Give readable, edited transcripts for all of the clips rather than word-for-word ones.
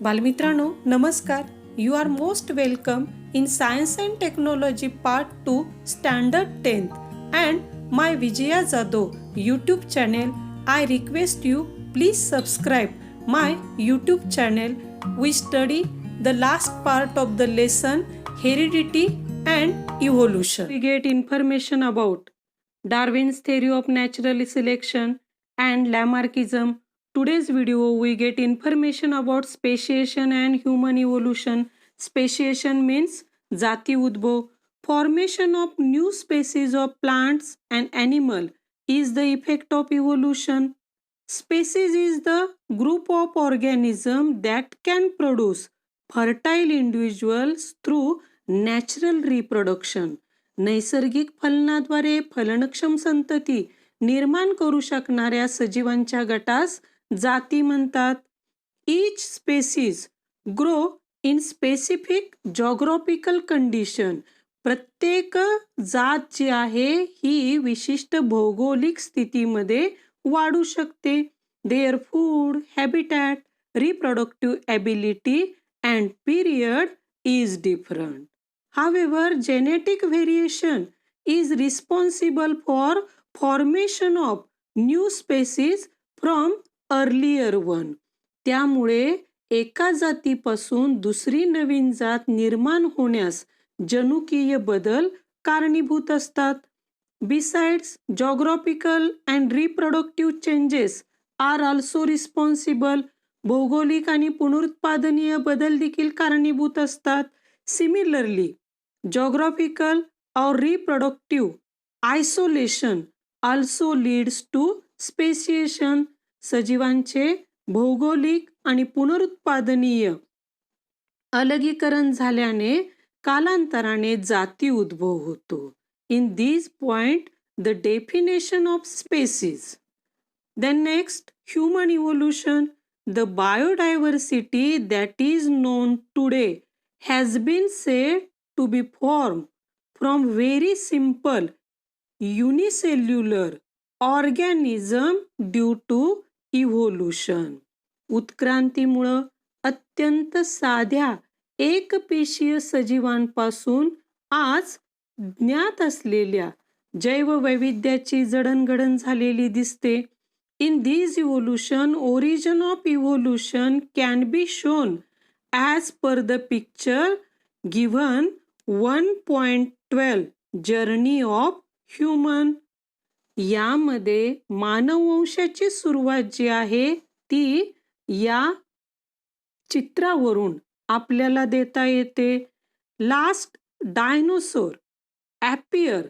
बालमित्रांनो नमस्कार. You are most welcome in science and technology part 2 standard 10th and my Vijaya Jadhav YouTube channel. I request you please subscribe my YouTube channel. We study the last part of the lesson heredity and evolution. We get information about Darwin's theory of natural selection and Lamarckism. Today's video we get information about speciation and human evolution. Speciation means jati udbhav. Formation of new species of plants and animal is the effect of evolution. Species is the group of organisms that can produce fertile individuals through natural reproduction. नैसर्गिक फलनाद्वारे फलनक्षम संतती निर्माण करू शकणाऱ्या सजीवांच्या गटास जाती म्हणतात. Each species grow in specific geographical condition. प्रत्येक जात जी आहे ही विशिष्ट भौगोलिक स्थितीमध्ये वाढू शकते. Their food, habitat, reproductive ability and period is different. However, genetic variation is responsible for formation of new species from earlier one. त्यामुळे एका जातीपासून दुसरी नवीन जात निर्माण होण्यास जनुकीय बदल कारणीभूत असतात. Besides, geographical and reproductive changes are also responsible. भौगोलिक आणि पुनरुत्पादनीय बदल देखील कारणीभूत असतात. Similarly, geographical or reproductive isolation also leads to speciation. सजीवांचे भौगोलिक आणि पुनरुत्पादनीय अलगीकरण झाल्याने कालांतराने जाती उद्भव होतो. In this point, the definition of species. Then next, human evolution. The biodiversity that is known today has been said to be formed from very simple unicellular organism due to evolution. उत्क्रांतीमुळे अत्यंत साध्या एकपेशीय सजीवांपासून आज ज्ञात असलेल्या जैववैविध्याची जडणघडण झालेली दिसते. In this evolution, origin of evolution can be shown as per the picture given 1.12 journey of human. यामध्ये मानववंशाची सुरुवात जी आहे ती या चित्रावरून आपल्याला देता येते. Last dinosaur appear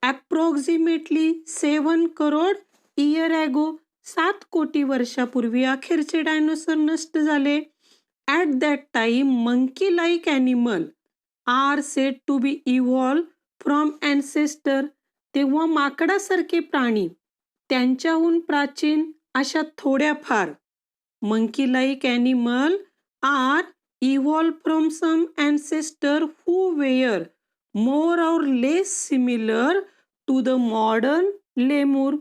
approximately 7 crore year ago. 7 कोटी वर्षापूर्वी अखेरचे डायनोसॉर नष्ट झाले. At that time monkey like animal are said to be evolve from ancestor. तेव्हा माकडासारखे प्राणी त्यांच्याहून प्राचीन अशा थोड्याफार monkey like animal are evolve from some ancestor who were more or less similar to the modern lemur.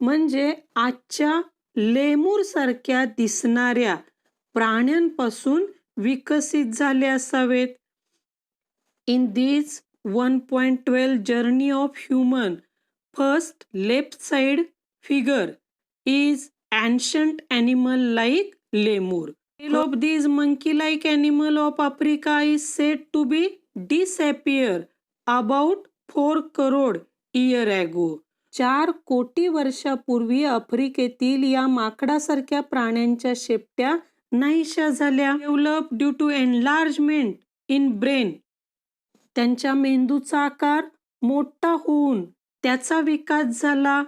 म्हणजे आजच्या lemur सारख्या दिसणाऱ्या प्राण्यांपासून विकसित झाले असावेत. In this 1.12 journey of human, first left side figure is ancient animal like lemur. Tail of these monkey-like animal of Africa is said to be disappear about 4 crore year ago. 4 कोटी वर्षापूर्वी आफ्रिकेतील या माकडासारख्या प्राण्यांच्या शेपट्या नाहीशा झाल्या. Develop due to enlargement in brain. त्यांच्या मेंदूचा आकार मोठा होऊन त्याचा विकास झाला.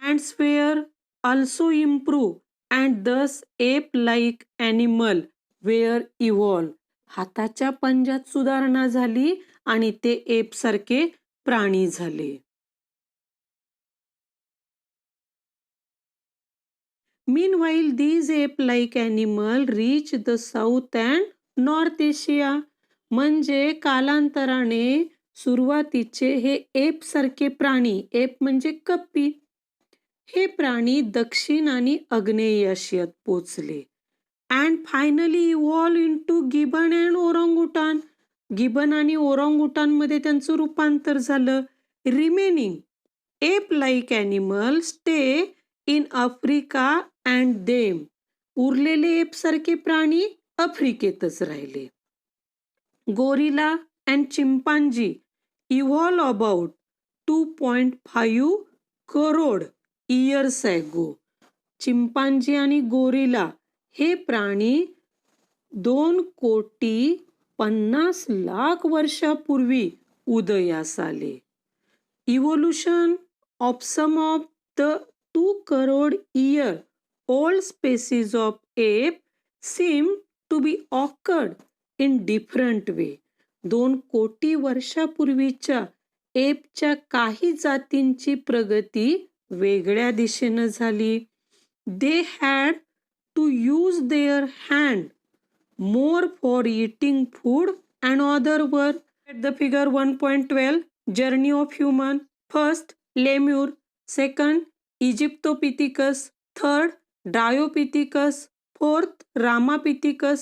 Hands were also improve and thus ape-like animal were evolved. हाताच्या पंजात सुधारणा झाली आणि ते एप सारखे प्राणी झाले. Meanwhile, these ape-like animal reach the South and North Asia. म्हणजे कालांतराने सुरुवातीचे हे एप सारखे प्राणी, एप म्हणजे कप्पी, हे प्राणी दक्षिण आणि आग्नेय आशियात पोचले. And finally evolve in to gibbon and orangutan. Gibbon आणि ओरंगुटानमध्ये त्यांचं रूपांतर झालं. Remaining ape like animal stay in Africa and them. उरलेले एप सारखे प्राणी आफ्रिकेतच राहिले. Gorilla and chimpanzee evolve about 2.5 crore years ago. Chimpanzee आणि गोरिला हे प्राणी 2,50,00,000 वर्षापूर्वी उदयास आले. Evolution of some of the 2 crore year old species of ape seem to be occurred in different वे. 2 कोटी वर्षापूर्वीच्या एपच्या काही जातींची प्रगती वेगळ्या दिशेनं झाली. They had to use their hand more for eating food and other work. At the figure 1.12, journey of human. First, lemur. Second, Egyptopithecus. Third, Dryopithecus. Fourth, Ramapithecus.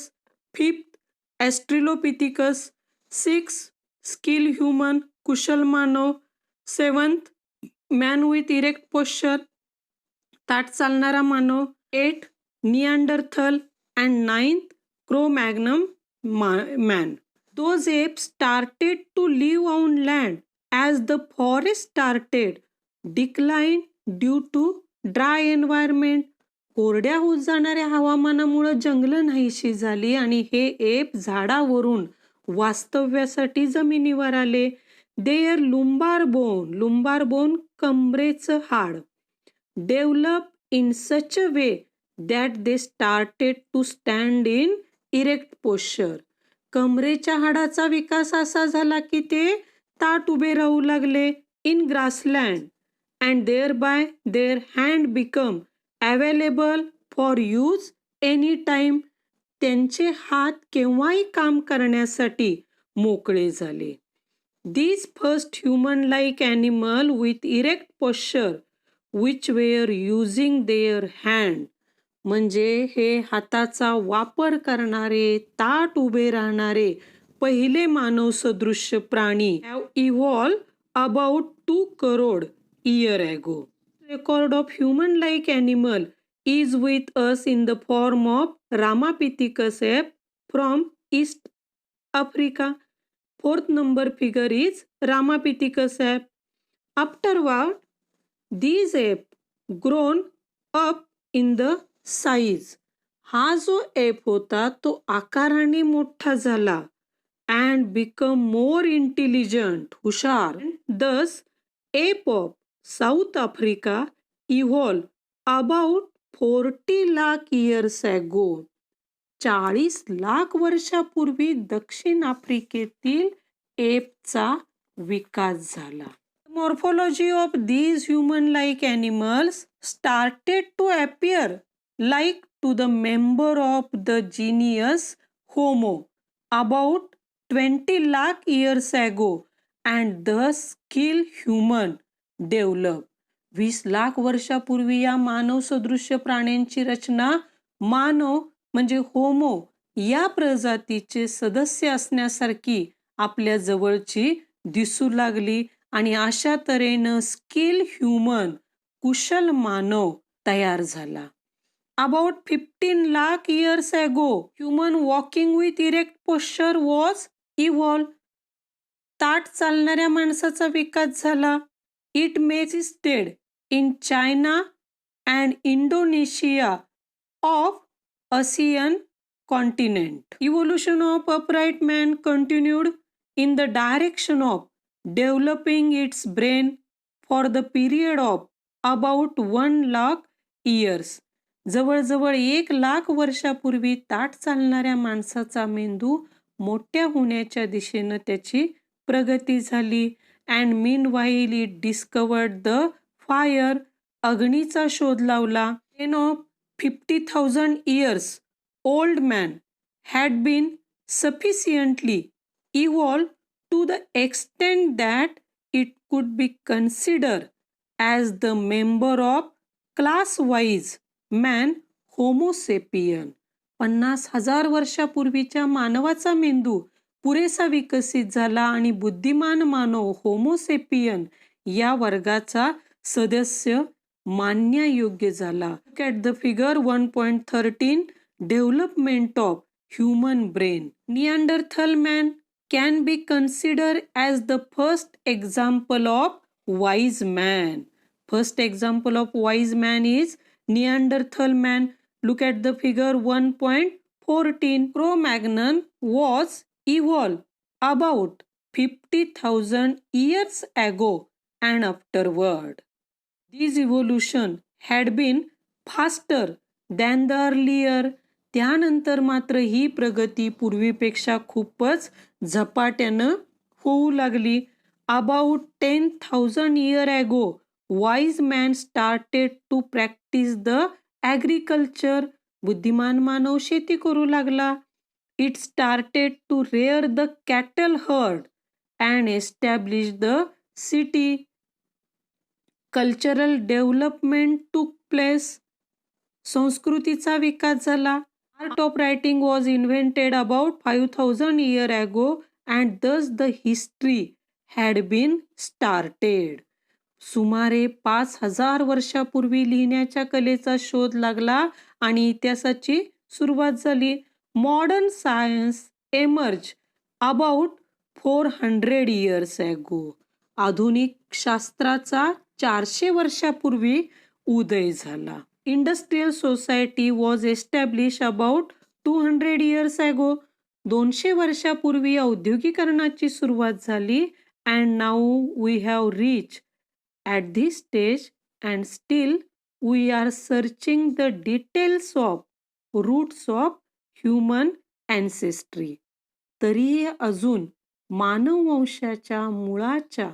Fifth, Australopithecus. Sixth, skill human, Kushal Manav. Seventh, man with erect posture, ताट चालणारा मानव. 8, Neanderthal. And 9th, Cro-Magnon man. Those apes started to live on land as the forest started decline due to dry environment. कोरड्या होत जाणाऱ्या हवामानामुळे जंगलं नाहीशी झाली आणि हे एप झाडावरून वास्तव्यासाठी जमिनीवर आले. देअर लुंबार बोन कमरेचं हाड develop in such a way that they started to stand in erect posture. कमरेच्या हाडाचा विकास असा झाला की ते ताट उभे राहू लागले. In grassland and thereby their hand become available for use any time. त्यांचे हात केव्हाही काम करण्यासाठी मोकळे झाले. These first human like animal with erect posture which were using their hand. म्हणजे हे हाताचा वापर करणारे ताट उभे राहणारे पहिले मानव सदृश्य प्राणी have evolve about 2 crore year ago. Record of human like animal is with us in the form of Ramapithecus app from east Africa. 4th number figure is Ramapithecus ape. Afterward, these ape grown up in the size. हा जो app होता तो आकाराने मोठा झाला and become more intelligent, हुशार. Thus, ape of South Africa evolved about 40 lakh years ago. 40 lakh वर्षापूर्वी दक्षिण आफ्रिकेतील एपचा विकास झाला. Morphology of these human like animals started to appear like to the member of the genus Homo about 20 lakh years ago and thus skill human develop. 20 lakh वर्षापूर्वी या मानव सदृश्य प्राण्यांची रचना मानव म्हणजे होमो या प्रजातीचे सदस्य असण्यासारखी आपल्या जवळची दिसू लागली आणि अशा तऱ्हेनं स्किल ह्युमन कुशल मानव तयार झाला. About 15 lakh years ago, human walking with erect posture was evolved. ताट चालणाऱ्या माणसाचा विकास झाला. It existed in China and Indonesia of Asian continent. Evolution of upright man continued in the direction of developing its brain for the period of about 1 lakh years. जवळजवळ 1 लाख वर्षापूर्वी ताट चालणाऱ्या माणसाचा मेंदू मोठ्या होण्याच्या दिशेनं त्याची प्रगती झाली. And meanwhile it discovered the fire. अग्नीचा शोध लावला. 10 of 50,000 years old man had been sufficiently evolved to the extent that it could be considered as the member of class-wise man Homo sapien. 50,000 वर्षापूर्वीच्या मानवाचा मेंदू पुरेसा विकसित झाला आणि बुद्धिमान मानव होमोसेपियन या वर्गाचा सदस्य मानण्यायोग्य झाला. Look at the figure 1.13 Development of human brain. Neanderthal man can be considered as the first example of wise man. First example of wise man is Neanderthal man. Look at the figure 1.14. Cro-Magnon was evolved about 50,000 years ago and afterward. This evolution had been faster than the earlier. त्यानंतर मात्र ही प्रगती पूर्वीपेक्षा खूपच झपाट्यानं होऊ लागली. About 10,000 years ago, wise man started to practice the agriculture. बुद्धिमान मानव शेती करू लागला. It started to rear the cattle herd and establish the city. Cultural development took place. संस्कृतीचा विकास झाला. Art of writing was invented about 5,000 years ago and thus the history had been started. सुमारे 5,000 वर्षापूर्वी लिहिण्याच्या कलेचा शोध लागला आणि इतिहासाची सुरुवात झाली. Modern science emerged about 400 years ago. आधुनिक शास्त्राचा 400 वर्षापूर्वी उदय झाला. Industrial society was established about 200 years ago. 200 वर्षापूर्वी औद्योगिकरणाची सुरुवात झाली. And now we have reached at this stage and still we are searching the details of roots of human ancestry. तरीही अजून मानववंशाच्या मुळाच्या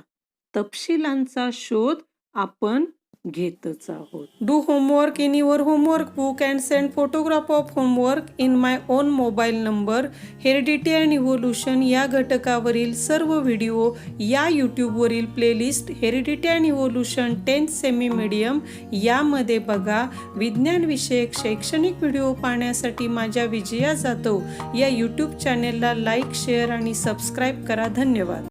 तपशिलांचा शोध आपण घेतच आहोत. Do homework in your homework book and send photograph of homework in my own mobile number. Heredity and Evolution या घटकावरील सर्व video या यूट्यूबवरील playlist heredity and evolution 10th semi medium यामध्ये बघा. विज्ञानविषयक शैक्षणिक व्हिडिओ पाहण्यासाठी माझ्या विजया जाधव या यूट्यूब चॅनेलला लाईक, शेअर आणि सबस्क्राईब करा. धन्यवाद.